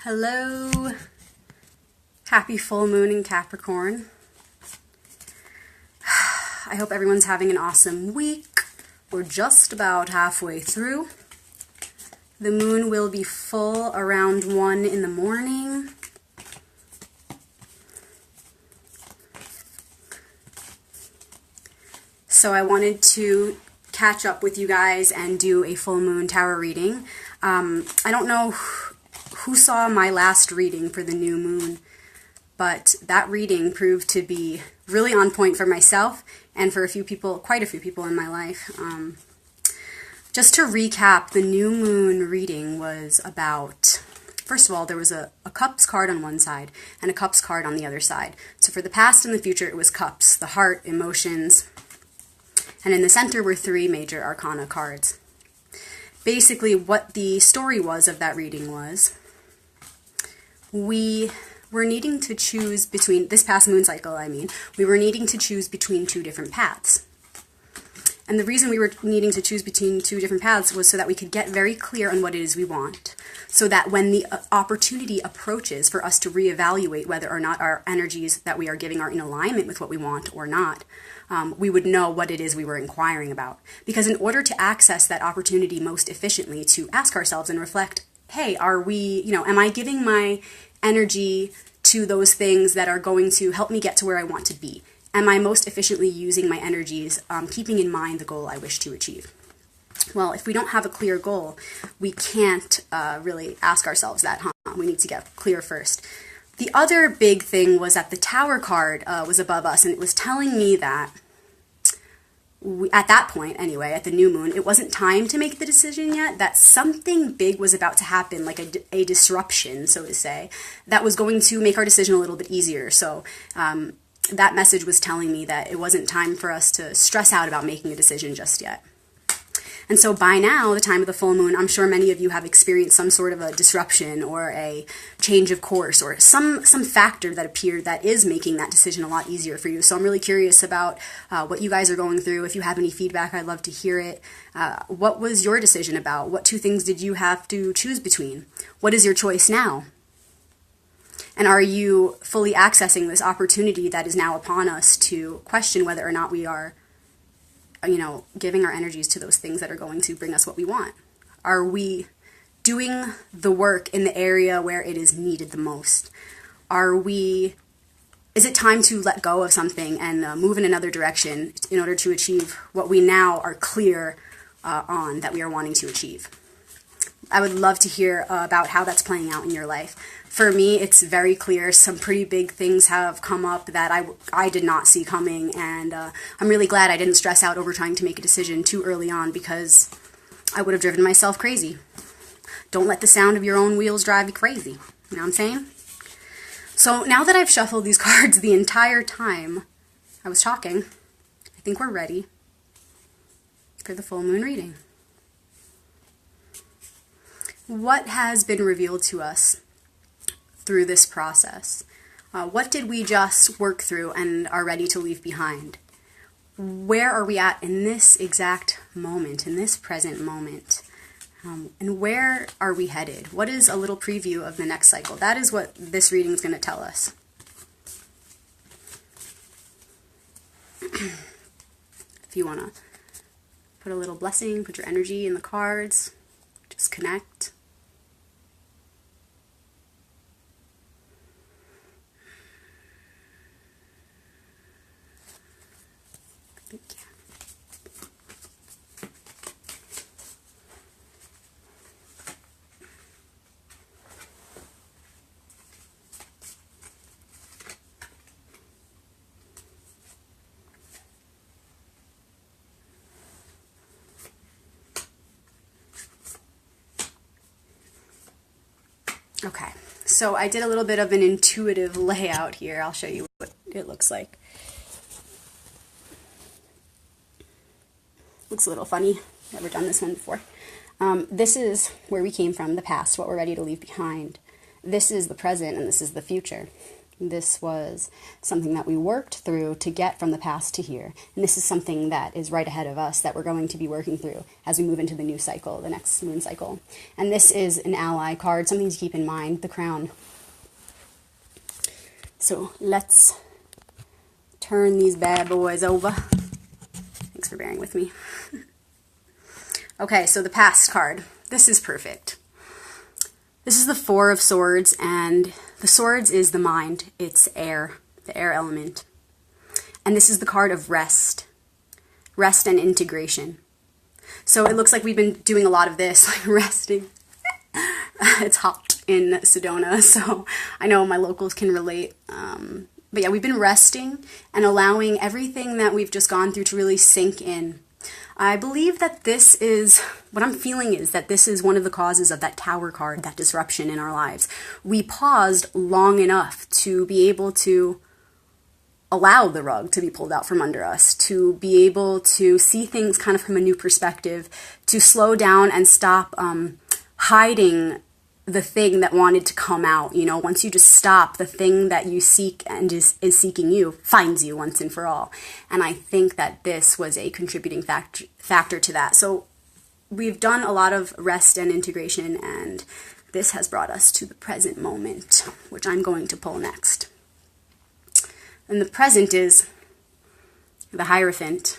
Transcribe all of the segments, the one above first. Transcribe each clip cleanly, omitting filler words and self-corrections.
Hello, happy full moon in Capricorn. I hope everyone's having an awesome week. We're just about halfway through. The moon will be full around 1 in the morning. So I wanted to catch up with you guys and do a full moon tarot reading. I don't know who saw my last reading for the new moon, but that reading proved to be really on point for myself and for quite a few people in my life. Just to recap, the new moon reading was about, first of all, there was a cups card on one side and a cups card on the other side. So for the past and the future, it was cups, the heart, emotions, and in the center were 3 major arcana cards. Basically, what the story was of that reading was, we were needing to choose between, this past moon cycle, we were needing to choose between 2 different paths. And the reason we were needing to choose between 2 different paths was so that we could get very clear on what it is we want. So that when the opportunity approaches for us to reevaluate whether or not our energies that we are giving are in alignment with what we want or not, we would know what it is we were inquiring about. Because in order to access that opportunity most efficiently, to ask ourselves and reflect, hey, am I giving my energy to those things that are going to help me get to where I want to be? Am I most efficiently using my energies, keeping in mind the goal I wish to achieve? Well, if we don't have a clear goal, we can't really ask ourselves that, We need to get clear first. The other big thing was that the Tower card was above us, and it was telling me that at that point, anyway, at the new moon, it wasn't time to make the decision yet, that something big was about to happen, like a disruption, so to say, that was going to make our decision a little bit easier. So that message was telling me that it wasn't time for us to stress out about making a decision just yet. And so by now, the time of the full moon, I'm sure many of you have experienced some sort of a disruption or a change of course or some factor that appeared that is making that decision a lot easier for you. So I'm really curious about what you guys are going through. If you have any feedback, I'd love to hear it. What was your decision about? What 2 things did you have to choose between? What is your choice now? And are you fully accessing this opportunity that is now upon us to question whether or not we are giving our energies to those things that are going to bring us what we want? Are we doing the work in the area where it is needed the most? Is it time to let go of something and move in another direction in order to achieve what we now are clear on that we are wanting to achieve? I would love to hear about how that's playing out in your life. For me, it's very clear. Some pretty big things have come up that I did not see coming, and I'm really glad I didn't stress out over trying to make a decision too early on, because I would have driven myself crazy. Don't let the sound of your own wheels drive you crazy. You know what I'm saying? So now that I've shuffled these cards the entire time I was talking, I think we're ready for the full moon reading. What has been revealed to us through this process? What did we just work through and are ready to leave behind? Where are we at in this exact moment, in this present moment? And where are we headed? What is a little preview of the next cycle? That is what this reading is going to tell us. If you want to put a little blessing, put your energy in the cards, just connect. Okay, so I did a little bit of an intuitive layout here. I'll show you what it looks like. Looks a little funny. Never done this one before. This is where we came from, the past, what we're ready to leave behind. This is the present, and this is the future. This was something that we worked through to get from the past to here. And this is something that is right ahead of us that we're going to be working through as we move into the new cycle, the next moon cycle. And this is an ally card, something to keep in mind, the Crown. So let's turn these bad boys over. Thanks for bearing with me. Okay, so the past card. This is perfect. This is the Four of Swords, and the swords is the mind. It's air, the air element. And this is the card of rest. Rest and integration. So it looks like we've been doing a lot of this, like resting. It's hot in Sedona, so I know my locals can relate. But yeah, we've been resting and allowing everything that we've just gone through to really sink in. I believe that this is, what I'm feeling is that this is one of the causes of that Tower card, that disruption in our lives. We paused long enough to be able to allow the rug to be pulled out from under us, to be able to see things kind of from a new perspective, to slow down and stop hiding the thing that wanted to come out. You know, once you just stop, the thing that you seek and is seeking you finds you once and for all. And I think that this was a contributing factor to that. So we've done a lot of rest and integration, and this has brought us to the present moment, which I'm going to pull next. And the present is the Hierophant.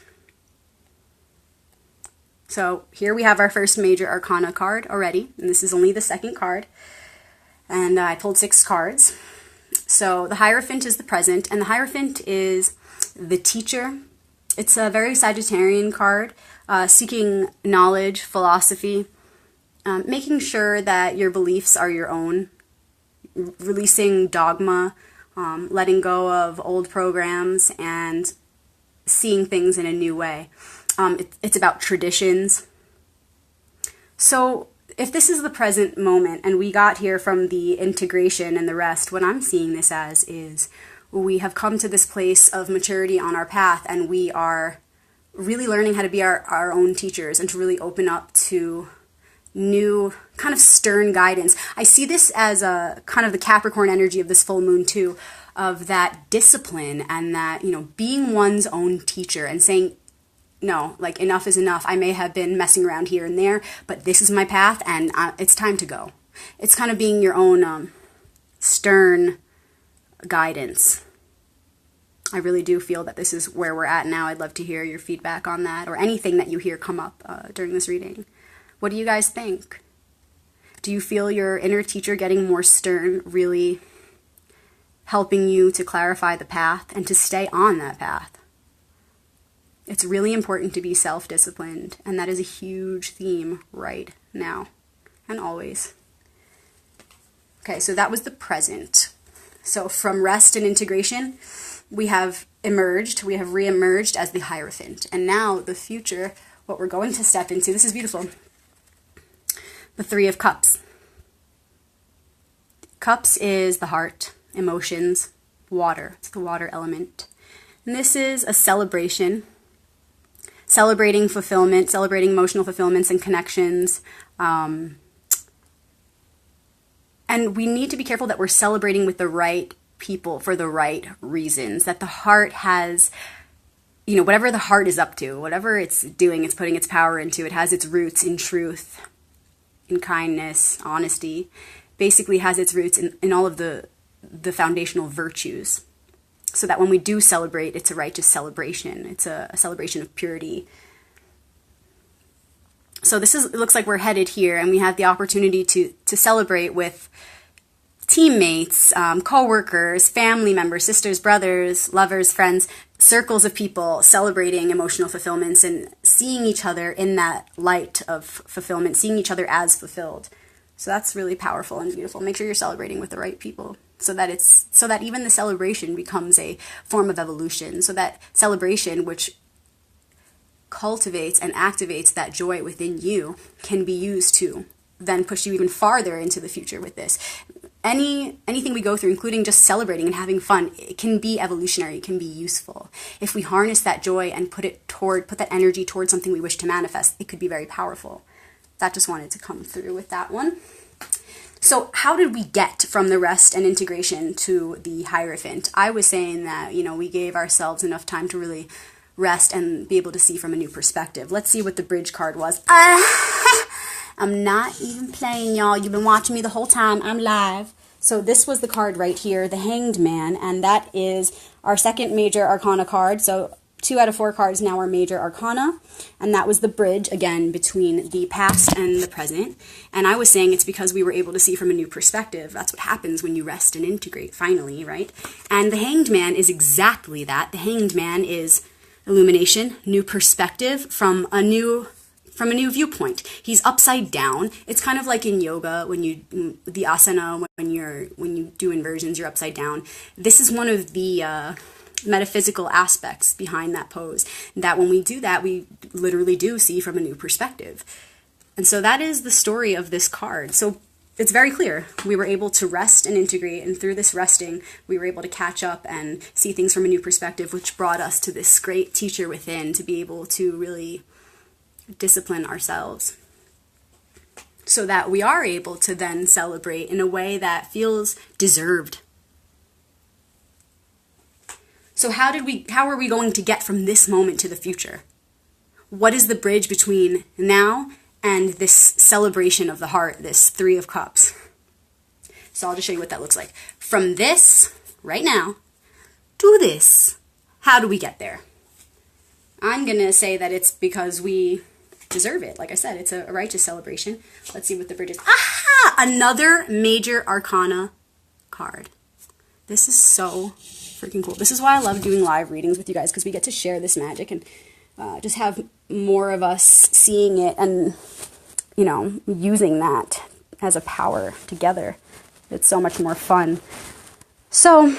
So here we have our first major arcana card already, and this is only the second card. And I pulled 6 cards. So the Hierophant is the present, and the Hierophant is the teacher. It's a very Sagittarian card, seeking knowledge, philosophy, making sure that your beliefs are your own, releasing dogma, letting go of old programs, and seeing things in a new way. It's about traditions. So if this is the present moment and we got here from the integration and the rest, what I'm seeing this as is we have come to this place of maturity on our path, and we are really learning how to be our own teachers and to really open up to new kind of stern guidance. I see this as a kind of the Capricorn energy of this full moon too, of that discipline and that, you know, being one's own teacher and saying, no, like enough is enough. I may have been messing around here and there, but this is my path, and it's time to go. It's kind of being your own stern guidance. I really do feel that this is where we're at now. I'd love to hear your feedback on that, or anything that you hear come up during this reading. What do you guys think? Do you feel your inner teacher getting more stern, really helping you to clarify the path and to stay on that path? It's really important to be self-disciplined, and that is a huge theme right now and always. Okay, so that was the present. So from rest and integration, we have re-emerged as the Hierophant. And now the future, what we're going to step into, this is beautiful, the Three of Cups. Cups is the heart, emotions, water. It's the water element. And this is a celebration. Celebrating fulfillment, celebrating emotional fulfillments and connections. And we need to be careful that we're celebrating with the right people for the right reasons. That the heart has, you know, whatever the heart is up to, whatever it's doing, it's putting its power into, it has its roots in truth, in kindness, honesty, basically has its roots in all of the foundational virtues. So that when we do celebrate, it's a righteous celebration. It's a celebration of purity. So it looks like we're headed here, and we have the opportunity to celebrate with teammates, co-workers, family members, sisters, brothers, lovers, friends, circles of people celebrating emotional fulfillments and seeing each other in that light of fulfillment, seeing each other as fulfilled. So that's really powerful and beautiful. Make sure you're celebrating with the right people, so that even the celebration becomes a form of evolution, so that celebration, which cultivates and activates that joy within you, can be used to then push you even farther into the future with this. Anything we go through, including just celebrating and having fun, it can be evolutionary, it can be useful. If we harness that joy and put that energy towards something we wish to manifest, it could be very powerful. That just wanted to come through with that one. So how did we get from the rest and integration to the Hierophant? I was saying that, we gave ourselves enough time to really rest and be able to see from a new perspective. Let's see what the bridge card was. I'm not even playing, y'all. You've been watching me the whole time. I'm live. So this was the card right here, the Hanged Man, and that is our second major arcana card. So 2 out of 4 cards now are major arcana, and that was the bridge, again, between the past and the present. And I was saying it's because we were able to see from a new perspective. That's what happens when you rest and integrate, finally, right? And the Hanged Man is exactly that. The Hanged Man is illumination, new perspective from a new viewpoint. He's upside down. It's kind of like in yoga when the asana, when you do inversions, you're upside down. This is one of the metaphysical aspects behind that pose, that when we do that, we literally do see from a new perspective. And so that is the story of this card. So it's very clear. We were able to rest and integrate, and through this resting, we were able to catch up and see things from a new perspective, which brought us to this great teacher within to be able to really discipline ourselves so that we are able to then celebrate in a way that feels deserved. So how are we going to get from this moment to the future? What is the bridge between now and this celebration of the heart, this 3 of Cups? So I'll just show you what that looks like. From this, right now, to this, how do we get there? I'm going to say that it's because we deserve it. Like I said, it's a righteous celebration. Let's see what the bridge is. Aha! Another major arcana card. This is so freaking cool. This is why I love doing live readings with you guys, because we get to share this magic and just have more of us seeing it and, using that as a power together. It's so much more fun. So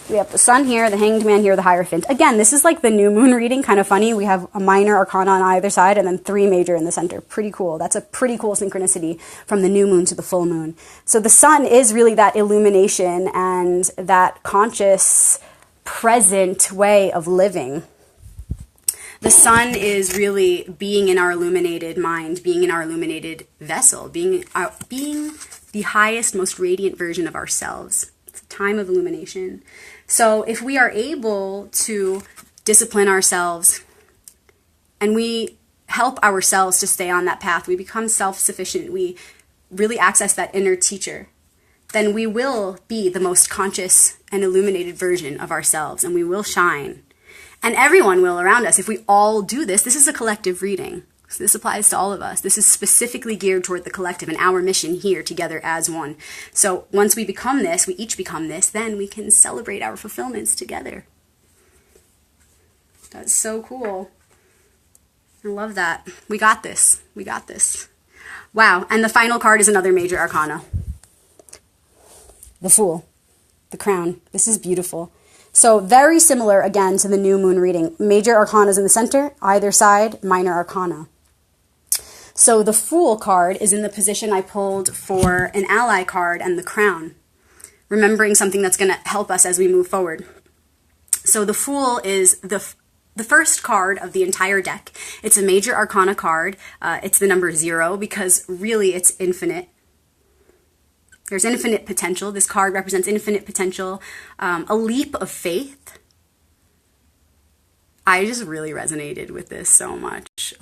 we have the Sun here, the Hanged Man here, the Hierophant. Again, this is like the new moon reading, kind of funny. We have a minor arcana on either side and then 3 major in the center. Pretty cool. That's a pretty cool synchronicity from the new moon to the full moon. So the sun is really that illumination and that conscious, present way of living. The sun is really being in our illuminated mind, being in our illuminated vessel, being the highest, most radiant version of ourselves. It's a time of illumination. So if we are able to discipline ourselves and we help ourselves to stay on that path, we become self-sufficient, we really access that inner teacher, then we will be the most conscious and illuminated version of ourselves, and we will shine. And everyone will around us. If we all do this, this is a collective reading. So this applies to all of us. This is specifically geared toward the collective and our mission here together as one. So once we become this, we each become this, then we can celebrate our fulfillments together. That's so cool. I love that. We got this. We got this. Wow. And the final card is another major arcana. The Fool. The Crown. This is beautiful. So very similar, again, to the new moon reading. Major arcana is in the center, either side, minor arcana. So the Fool card is in the position I pulled for an ally card and the Crown, remembering something that's going to help us as we move forward. So the Fool is the first card of the entire deck. It's a major arcana card. It's the number 0 because really it's infinite. There's infinite potential. This card represents infinite potential, a leap of faith. I just really resonated with this so much.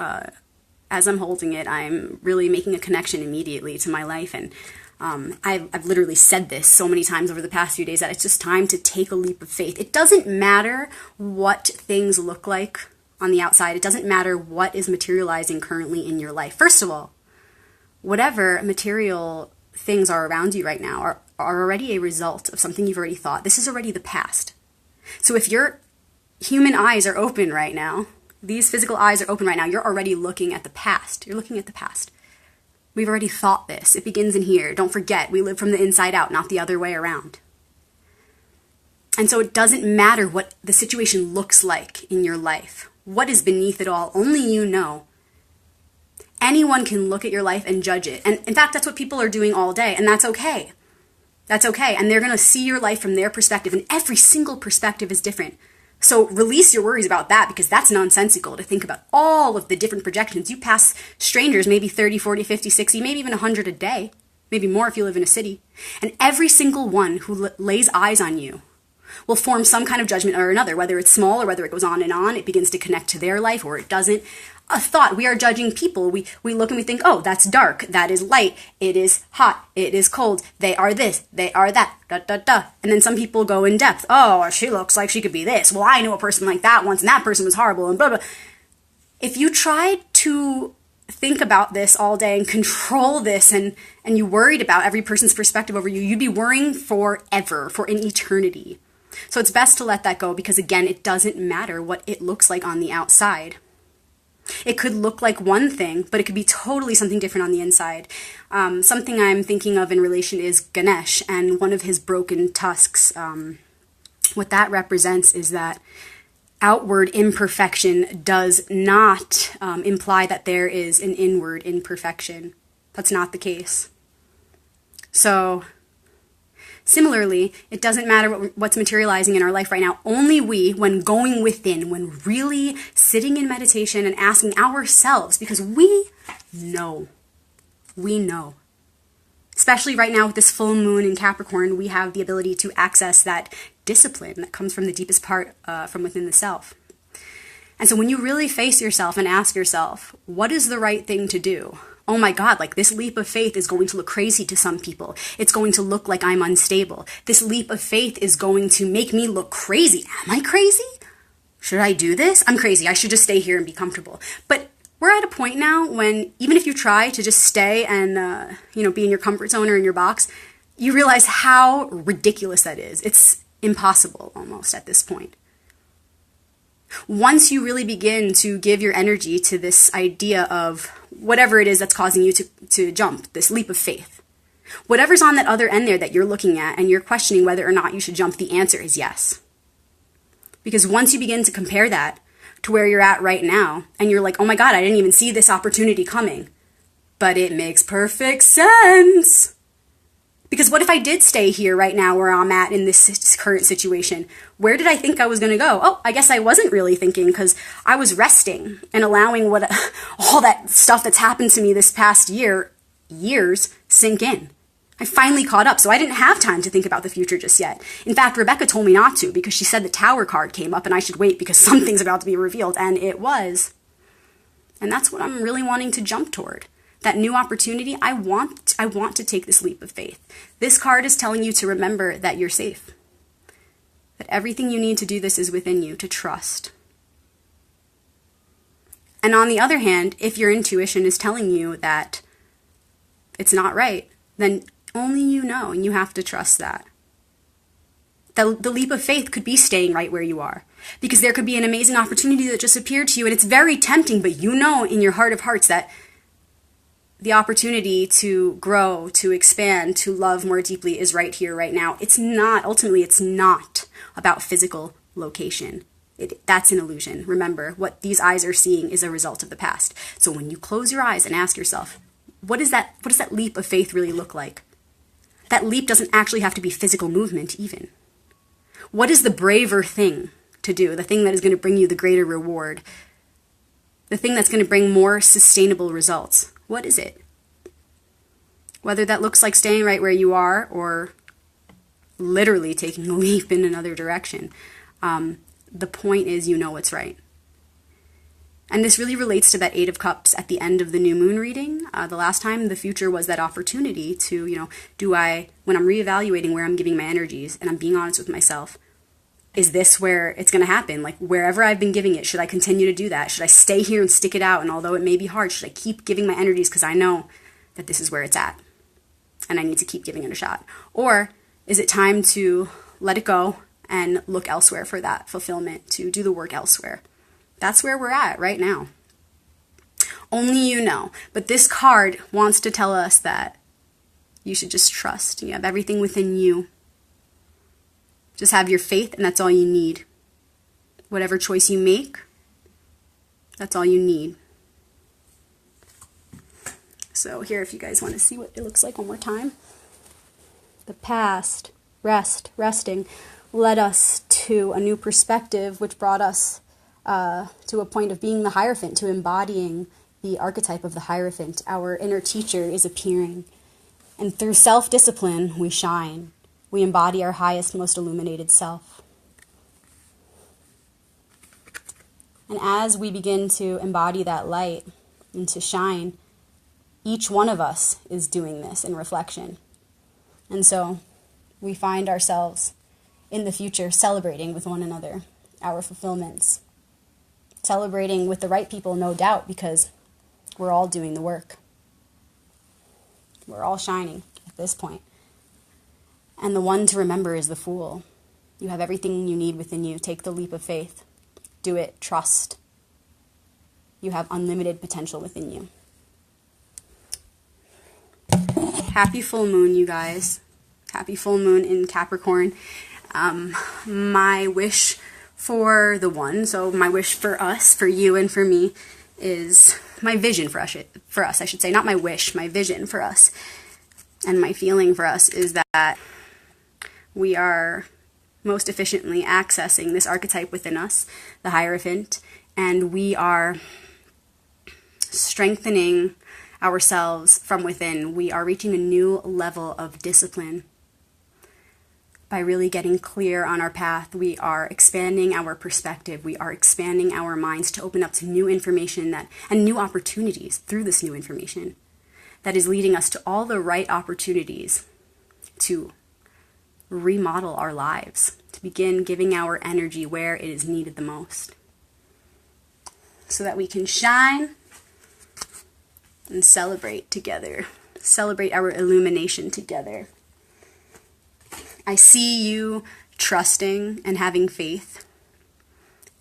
As I'm holding it, I'm really making a connection immediately to my life. And I've literally said this so many times over the past few days that it's just time to take a leap of faith. It doesn't matter what things look like on the outside. It doesn't matter what is materializing currently in your life. First of all, whatever material things are around you right now are already a result of something you've already thought. This is already the past. So if your human eyes are open right now, these physical eyes are open right now, you're already looking at the past. You're looking at the past. We've already thought this. It begins in here. Don't forget, we live from the inside out, not the other way around. And so it doesn't matter what the situation looks like in your life. What is beneath it all, only you know. Anyone can look at your life and judge it. And in fact, that's what people are doing all day, and that's okay. That's okay. And they're going to see your life from their perspective, and every single perspective is different. So release your worries about that, because that's nonsensical to think about all of the different projections. You pass strangers maybe 30, 40, 50, 60, maybe even 100 a day, maybe more if you live in a city. And every single one who lays eyes on you will form some kind of judgment or another, whether it's small or whether it goes on, it begins to connect to their life or it doesn't. A thought, we are judging people. We look and we think, oh, that's dark, that is light, it is hot, it is cold, they are this, they are that, da da da. And then some people go in depth. Oh, she looks like she could be this. Well, I knew a person like that once and that person was horrible and blah blah. If you tried to think about this all day and control this and you worried about every person's perspective over you, you'd be worrying forever, for an eternity. So it's best to let that go, because again, it doesn't matter what it looks like on the outside. It could look like one thing, but it could be totally something different on the inside. Something I'm thinking of in relation is Ganesh and one of his broken tusks. What that represents is that outward imperfection does not imply that there is an inward imperfection. That's not the case. So similarly, it doesn't matter what's materializing in our life right now. Only we, when going within, when really sitting in meditation and asking ourselves, because we know, especially right now with this full moon in Capricorn, we have the ability to access that discipline that comes from the deepest part from within the self. And so when you really face yourself and ask yourself, what is the right thing to do? Oh my God, like this leap of faith is going to look crazy to some people. It's going to look like I'm unstable. This leap of faith is going to make me look crazy. Am I crazy? Should I do this? I'm crazy. I should just stay here and be comfortable. But we're at a point now when even if you try to just stay and be in your comfort zone or in your box, you realize how ridiculous that is. It's impossible almost at this point. Once you really begin to give your energy to this idea of whatever it is that's causing you to jump, this leap of faith, whatever's on that other end there that you're looking at and you're questioning whether or not you should jump, the answer is yes. Because once you begin to compare that to where you're at right now, and you're like, oh my God, I didn't even see this opportunity coming, but it makes perfect sense. Because what if I did stay here right now where I'm at in this current situation? Where did I think I was going to go? Oh, I guess I wasn't really thinking, because I was resting and allowing all that stuff that's happened to me this past years sink in. I finally caught up, so I didn't have time to think about the future just yet. In fact, Rebecca told me not to, because she said the Tower card came up and I should wait because something's about to be revealed, and it was. And that's what I'm really wanting to jump toward. That new opportunity, I want to take this leap of faith. This card is telling you to remember that you're safe. That everything you need to do this is within you, to trust. And on the other hand, if your intuition is telling you that it's not right, then only you know, and you have to trust that. The leap of faith could be staying right where you are, because there could be an amazing opportunity that just appeared to you, and it's very tempting, but you know in your heart of hearts that the opportunity to grow, to expand, to love more deeply is right here, right now. Ultimately, it's not about physical location. That's an illusion. Remember, what these eyes are seeing is a result of the past. So when you close your eyes and ask yourself, what does that leap of faith really look like? That leap doesn't actually have to be physical movement even. What is the braver thing to do? The thing that is going to bring you the greater reward? The thing that's going to bring more sustainable results? What is it? Whether that looks like staying right where you are or literally taking a leap in another direction, the point is you know what's right. And this really relates to that Eight of Cups at the end of the new moon reading. The last time, the future was that opportunity to, when I'm reevaluating where I'm giving my energies and I'm being honest with myself, is this where it's going to happen? Like wherever I've been giving it, should I continue to do that? Should I stay here and stick it out? And although it may be hard, should I keep giving my energies because I know that this is where it's at and I need to keep giving it a shot? Or is it time to let it go and look elsewhere for that fulfillment, to do the work elsewhere? That's where we're at right now. Only you know. But this card wants to tell us that you should just trust. You have everything within you. Just have your faith, and that's all you need. Whatever choice you make, that's all you need. So here, if you guys want to see what it looks like one more time. The past, resting. led us to a new perspective, which brought us to a point of being the Hierophant, to embodying the archetype of the Hierophant. Our inner teacher is appearing. And through self-discipline, we shine. We embody our highest, most illuminated self. And as we begin to embody that light and to shine, each one of us is doing this in reflection. And so we find ourselves in the future celebrating with one another our fulfillments. Celebrating with the right people, no doubt, because we're all doing the work. We're all shining at this point. And the one to remember is the fool. You have everything you need within you. Take the leap of faith. Do it. Trust. You have unlimited potential within you. Happy full moon, you guys. Happy full moon in Capricorn. My wish for the one, so my wish for us, for you and for me, is my vision for us, I should say. Not my wish, my vision for us. And my feeling for us is that we are most efficiently accessing this archetype within us, the Hierophant, and we are strengthening ourselves from within. We are reaching a new level of discipline. By really getting clear on our path, we are expanding our perspective. We are expanding our minds to open up to new information and new opportunities through this new information that is leading us to all the right opportunities to remodel our lives, to begin giving our energy where it is needed the most, so that we can shine and celebrate together, celebrate our illumination together. I see you trusting and having faith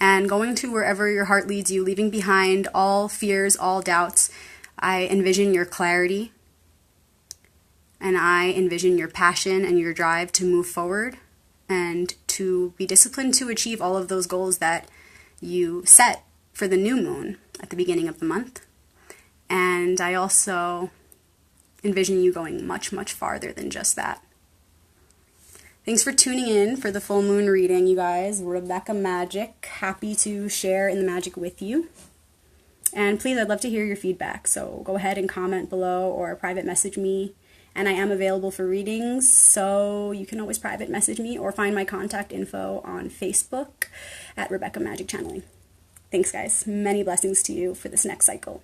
and going to wherever your heart leads you, leaving behind all fears, all doubts. I envision your clarity, and I envision your passion and your drive to move forward and to be disciplined to achieve all of those goals that you set for the new moon at the beginning of the month. And I also envision you going much, much farther than just that. Thanks for tuning in for the full moon reading, you guys. Rebecca Magic, happy to share in the magic with you. And please, I'd love to hear your feedback. So go ahead and comment below or private message me. And I am available for readings, so you can always private message me or find my contact info on Facebook at Rebecca Magic Channeling. Thanks, guys. Many blessings to you for this next cycle.